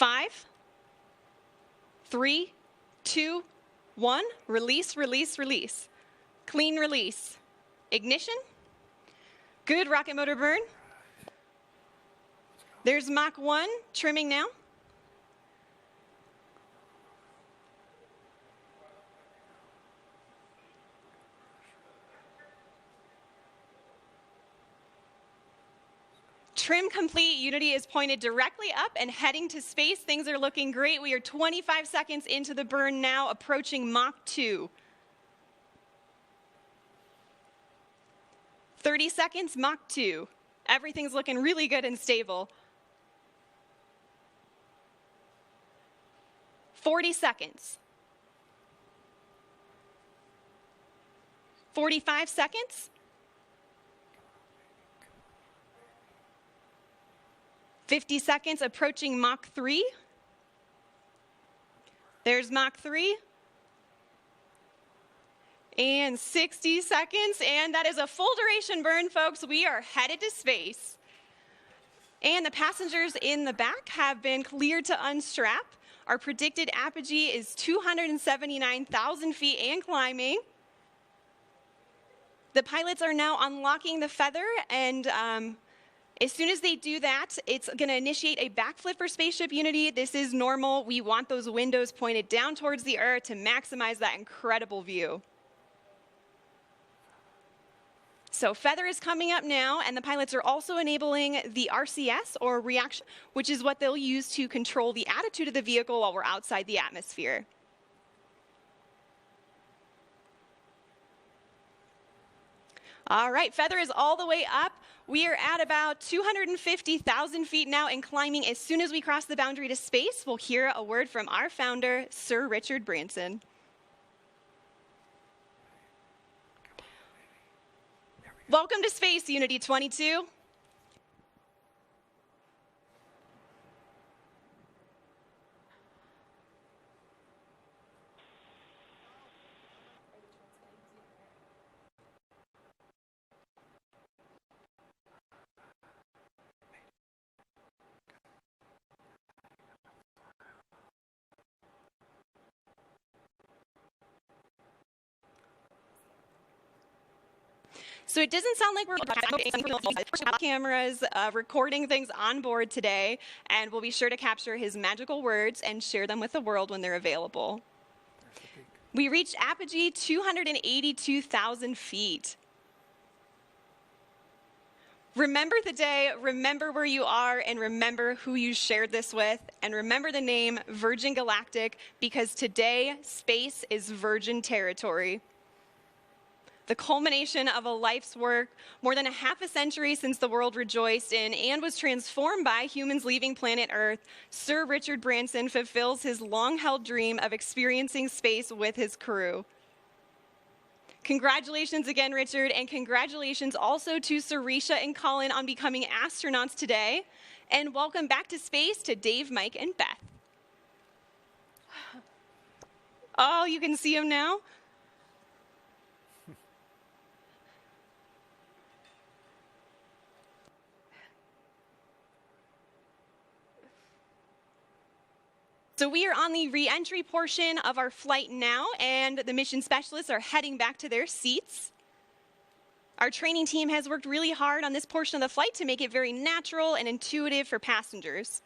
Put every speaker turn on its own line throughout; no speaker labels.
5, 3, 2, 1. Release, release, release. Clean release. Ignition. Good rocket motor burn. There's Mach 1, trimming now. Trim complete. Unity is pointed directly up and heading to space. Things are looking great. We are 25 seconds into the burn now, approaching Mach 2. 30 seconds, Mach 2. Everything's looking really good and stable. 40 seconds. 45 seconds. 50 seconds, approaching Mach 3. There's Mach 3. And 60 seconds, and that is a full duration burn, folks. We are headed to space. And the passengers in the back have been cleared to unstrap. Our predicted apogee is 279,000 feet and climbing. The pilots are now unlocking the feather, and as soon as they do that, it's going to initiate a backflip for Spaceship Unity. This is normal. We want those windows pointed down towards the Earth to maximize that incredible view. So feather is coming up now, and the pilots are also enabling the RCS, or reaction, which is what they'll use to control the attitude of the vehicle while we're outside the atmosphere. All right, feather is all the way up. We are at about 250,000 feet now and climbing. As soon as we cross the boundary to space, we'll hear a word from our founder, Sir Richard Branson. Welcome to Space, Unity 22. So it doesn't sound like we're cameras recording things on board today, and we'll be sure to capture his magical words and share them with the world when they're available. We reached apogee 282,000 feet. Remember the day, remember where you are, and remember who you shared this with, and remember the name Virgin Galactic, because today, space is virgin territory. The culmination of a life's work, more than a half a century since the world rejoiced in and was transformed by humans leaving planet Earth, Sir Richard Branson fulfills his long-held dream of experiencing space with his crew. Congratulations again, Richard, and congratulations also to Sarisha and Colin on becoming astronauts today. And welcome back to space to Dave, Mike, and Beth. Oh, you can see them now? So we are on the re-entry portion of our flight now, and the mission specialists are heading back to their seats. Our training team has worked really hard on this portion of the flight to make it very natural and intuitive for passengers.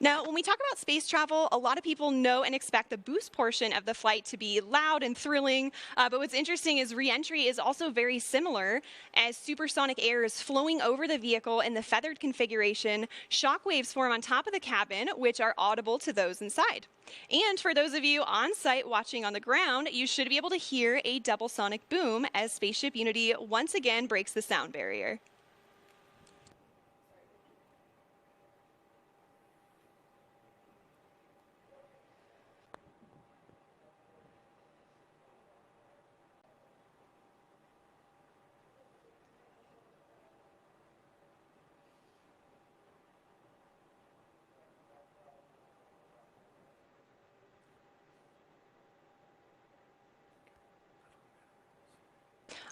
Now, when we talk about space travel, a lot of people know and expect the boost portion of the flight to be loud and thrilling, but what's interesting is re-entry is also very similar, as supersonic air is flowing over the vehicle in the feathered configuration. Shock waves form on top of the cabin, which are audible to those inside. And for those of you on site watching on the ground, you should be able to hear a double sonic boom as Spaceship Unity once again breaks the sound barrier.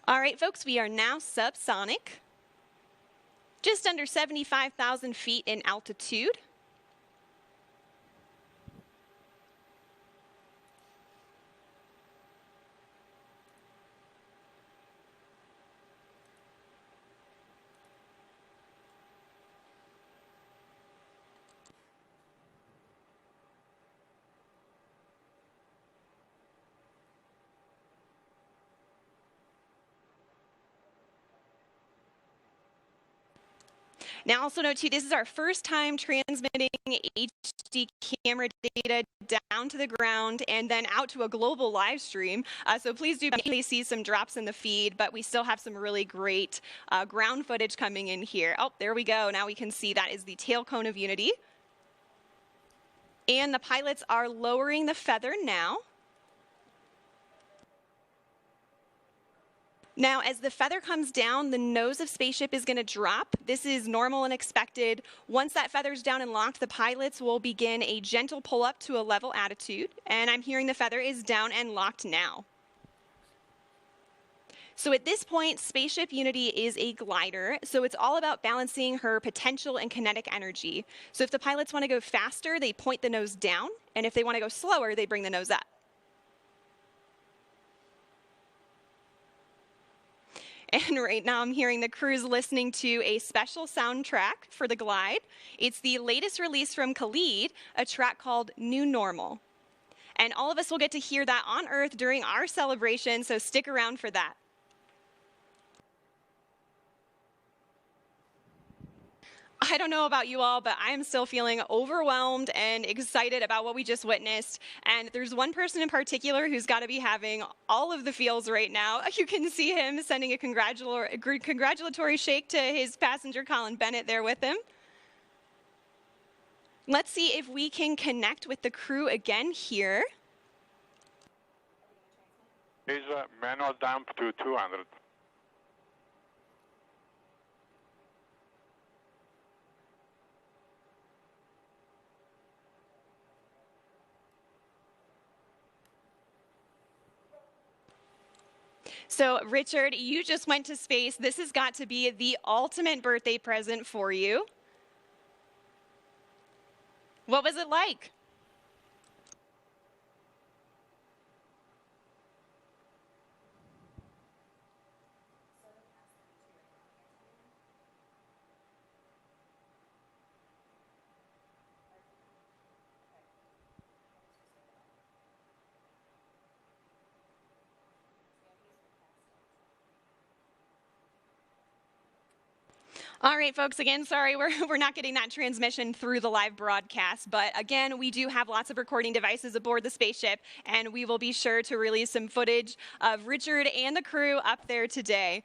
All right, folks, we are now subsonic, just under 75,000 feet in altitude. Now, also note too, this is our first time transmitting HD camera data down to the ground and then out to a global live stream. So please do see some drops in the feed, but we still have some really great ground footage coming in here. Oh, there we go. Now we can see that is the tail cone of Unity. And the pilots are lowering the feather now. Now, as the feather comes down, the nose of spaceship is going to drop. This is normal and expected. Once that feather's down and locked, the pilots will begin a gentle pull up to a level attitude. And I'm hearing the feather is down and locked now. So at this point, Spaceship Unity is a glider, so it's all about balancing her potential and kinetic energy. So if the pilots want to go faster, they point the nose down, and if they want to go slower, they bring the nose up. And right now I'm hearing the crew's listening to a special soundtrack for the glide. It's the latest release from Khalid, a track called New Normal. And all of us will get to hear that on Earth during our celebration, so stick around for that. I don't know about you all, but I am still feeling overwhelmed and excited about what we just witnessed. And there's one person in particular who's got to be having all of the feels right now. You can see him sending a congratulatory shake to his passenger, Colin Bennett, there with him. Let's see if we can connect with the crew again here.
Is manual dump to 200.
So, Richard, you just went to space. This has got to be the ultimate birthday present for you. What was it like? All right, folks, again, sorry, we're not getting that transmission through the live broadcast, but again, we do have lots of recording devices aboard the spaceship, and we will be sure to release some footage of Richard and the crew up there today.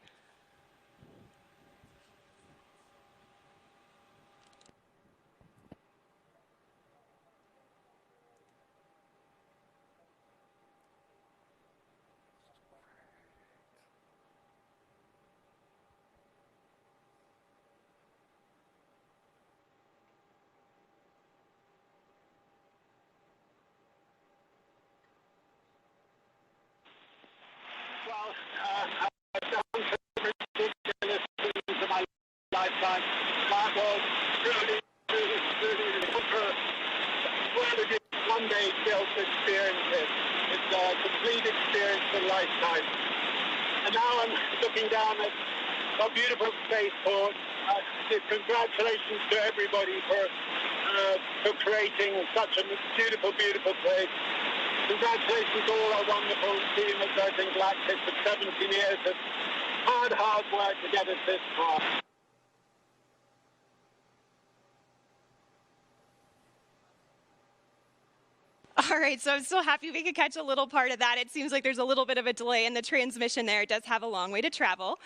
I've done some ridiculous things in my lifetime. That was really one of the one-day built experiences. It's a complete experience of a lifetime. And now I'm looking down at a beautiful spaceport. Congratulations to everybody for creating such a beautiful, beautiful place. Congratulations to all our wonderful team at Galactic for 17 years of hard work to get us this far.
All right, so I'm still happy we could catch a little part of that. It seems like there's a little bit of a delay in the transmission there. It does have a long way to travel.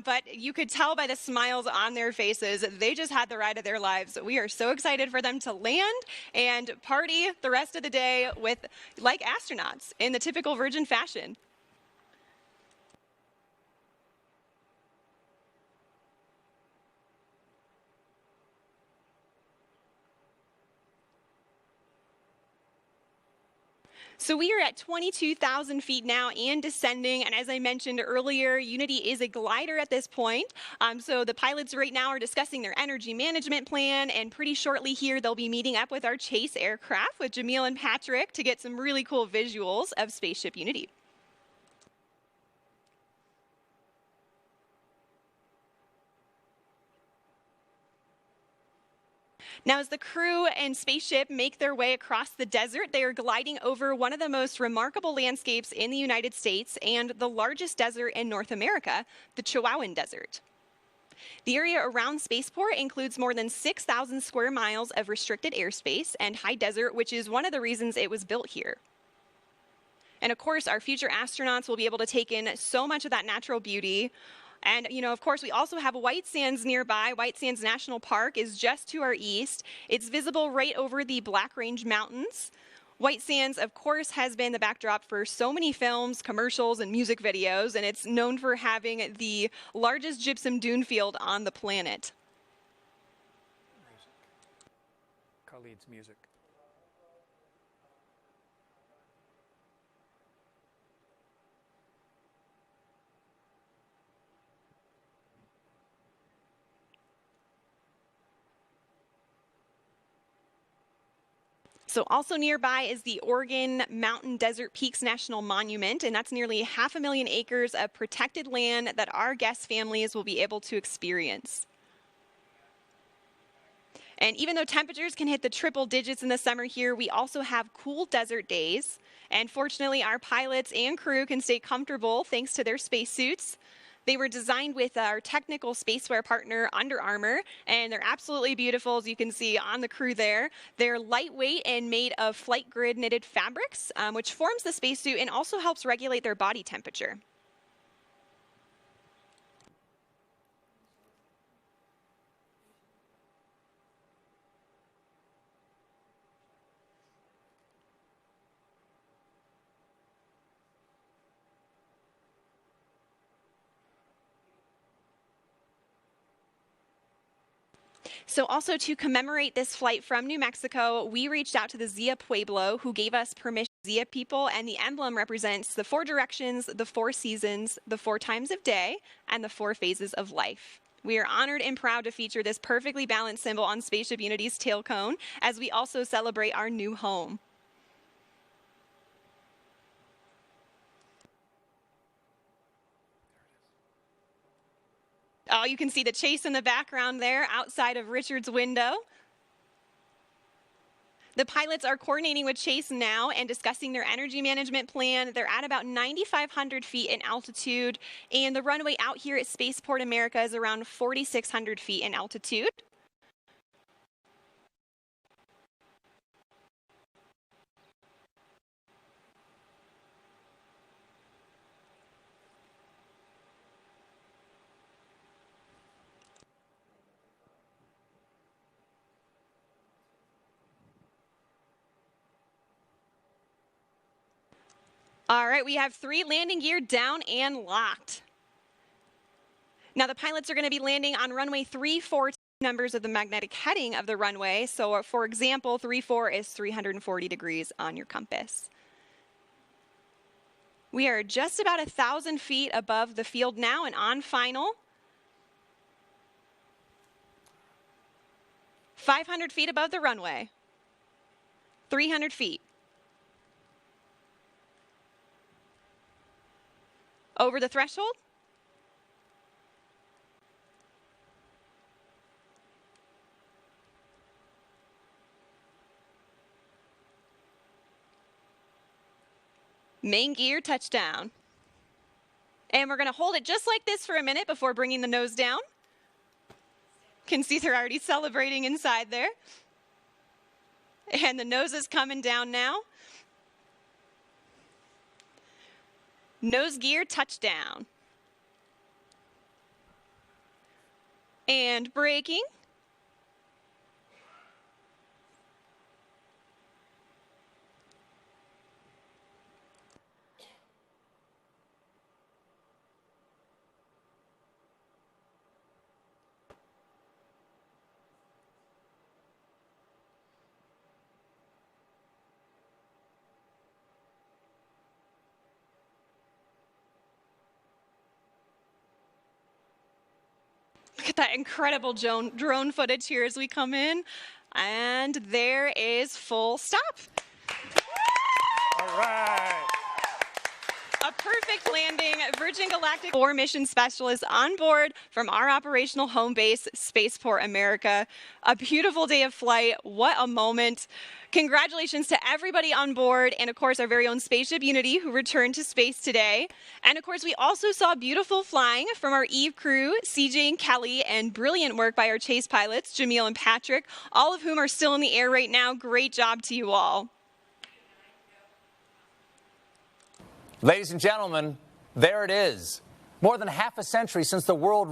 But you could tell by the smiles on their faces, they just had the ride of their lives. We are so excited for them to land and party the rest of the day like astronauts in the typical Virgin fashion. So we are at 22,000 feet now and descending. And as I mentioned earlier, Unity is a glider at this point. So the pilots right now are discussing their energy management plan. And pretty shortly here, they'll be meeting up with our chase aircraft with Jamil and Patrick to get some really cool visuals of Spaceship Unity. Now, as the crew and spaceship make their way across the desert, they are gliding over one of the most remarkable landscapes in the United States and the largest desert in North America, the Chihuahuan Desert. The area around Spaceport includes more than 6,000 square miles of restricted airspace and high desert, which is one of the reasons it was built here. And of course, our future astronauts will be able to take in so much of that natural beauty. And, of course, we also have White Sands nearby. White Sands National Park is just to our east. It's visible right over the Black Range Mountains. White Sands, of course, has been the backdrop for so many films, commercials, and music videos, and it's known for having the largest gypsum dune field on the planet.
Khalid's music.
So also nearby is the Oregon Mountain Desert Peaks National Monument, and that's nearly 500,000 acres of protected land that our guest families will be able to experience. And even though temperatures can hit the triple digits in the summer here, we also have cool desert days. And fortunately, our pilots and crew can stay comfortable thanks to their spacesuits. They were designed with our technical spacewear partner, Under Armour, and they're absolutely beautiful, as you can see on the crew there. They're lightweight and made of flight grid knitted fabrics, which forms the spacesuit and also helps regulate their body temperature. So also to commemorate this flight from New Mexico, we reached out to the Zia Pueblo, who gave us permission. Zia people, and the emblem represents the 4 directions, the 4 seasons, the 4 times of day, and the 4 phases of life. We are honored and proud to feature this perfectly balanced symbol on Spaceship Unity's tail cone, as we also celebrate our new home. Oh, you can see the chase in the background there outside of Richard's window. The pilots are coordinating with Chase now and discussing their energy management plan. They're at about 9,500 feet in altitude, and the runway out here at Spaceport America is around 4,600 feet in altitude. All right, we have 3 landing gear down and locked. Now the pilots are going to be landing on runway 34 numbers of the magnetic heading of the runway. So for example, 34 is 340 degrees on your compass. We are just about 1,000 feet above the field now and on final. 500 feet above the runway. 300 feet. Over the threshold. Main gear touchdown. And we're going to hold it just like this for a minute before bringing the nose down. Can see they're already celebrating inside there. And the nose is coming down now. Nose gear touchdown. And braking. Look at that incredible drone footage here as we come in. And there is full stop.
All right.
A perfect landing. Virgin Galactic 4 mission specialists on board from our operational home base, Spaceport America. A beautiful day of flight. What a moment. Congratulations to everybody on board, and of course our very own Spaceship Unity, who returned to space today. And of course we also saw beautiful flying from our Eve crew, CJ and Kelly, and brilliant work by our chase pilots, Jamil and Patrick, all of whom are still in the air right now. Great job to you all.
Ladies and gentlemen, there it is. More than half a century since the world